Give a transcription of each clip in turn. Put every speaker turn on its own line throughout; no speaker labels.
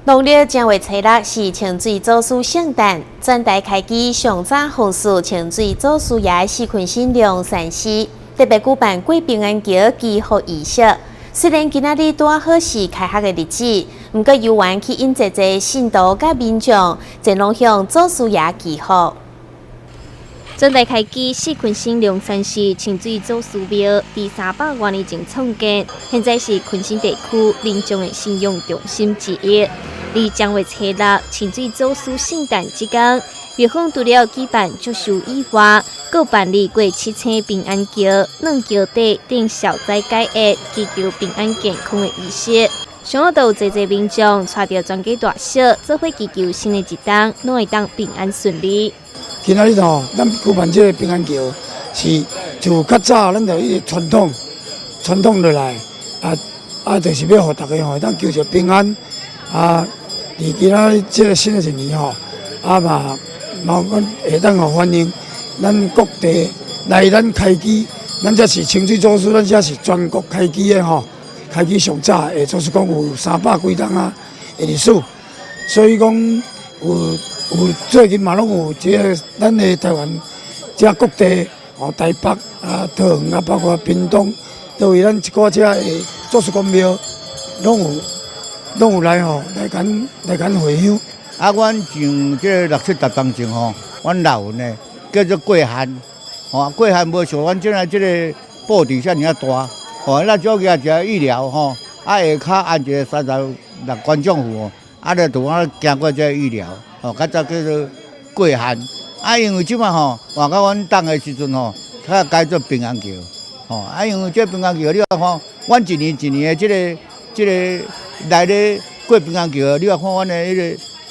农历正月初六是清水祖师圣诞，全台开机上早奉祀清水祖师爷四群神龙3时，特别举办过平安桥祈福仪式。虽然今仔日拄好是开学的日子，不过游玩去引济信徒甲民众前往向祖师爷祈福。全台开机四群神龙3时清水祖师庙，伫300多年前创建，现在是昆新地区民众的信仰中心之一。离正月初六清水祖师圣诞这天，庙方除了举办祝寿以外，搁办理过7星平安桥、软桥底等消灾解厄、祈求平安健康的仪式。上午都有济民众带着全家大小，做伙祈求新的一天，拢会当平安顺利。
今仔日吼，咱举办这个平安桥，是就较早咱就一个传统落来，就是要互大家吼当求着平安伫今仔日这个新的一年吼，嘛会当互欢迎咱各地来咱开机，咱这是清水祖师，咱这是全国开机的吼，开机上早的，就是讲有300几档的历史，所以讲有最近嘛拢有这个咱的台湾这各地台北桃园包括屏东，都有咱一寡这的祖师公庙，拢有来来回乡。
阮从这6、7、10当前阮老人呢叫做过旱，过旱无像阮这个布置遮尔大，那种个只医疗下骹安一个36观众户就拄我经过这医疗，较早叫做过旱。因为即摆换到阮当的时阵较改做平安桥，因为这平安桥你看，阮一年一年的这个来咧过平安桥，你看阮的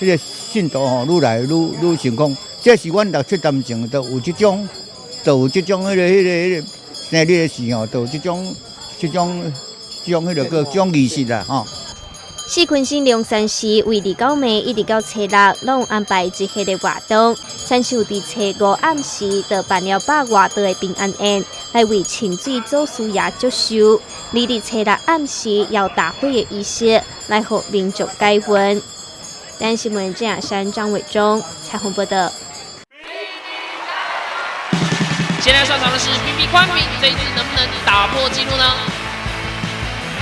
迄个信徒愈来愈成功。这是阮6、7年前都有这种迄个生日的事都有这种迄个各种仪式啦
四群神龙3时为29暝一直到初六，拢安排一系列活动。3时伫初5暗时，就办了100多桌的平安宴，来为清水祖师爷祝寿。而伫初六暗时，要大会的仪式，来互民众解运。单新闻郑雅珊、张伟忠采访报道。
现在上场的是 BB 宽屏，这一次能不能打破纪录呢？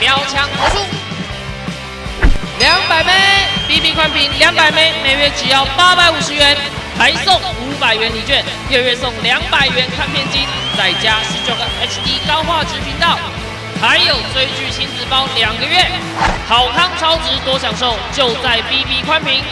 标枪投出200枚 ，BB 宽屏200枚，每月只要850元，还送500元礼券，月送200元看片金，再加19个 HD 高画质频道，还有追剧亲子包2个月，好康超值多享受，就在 BB 宽屏。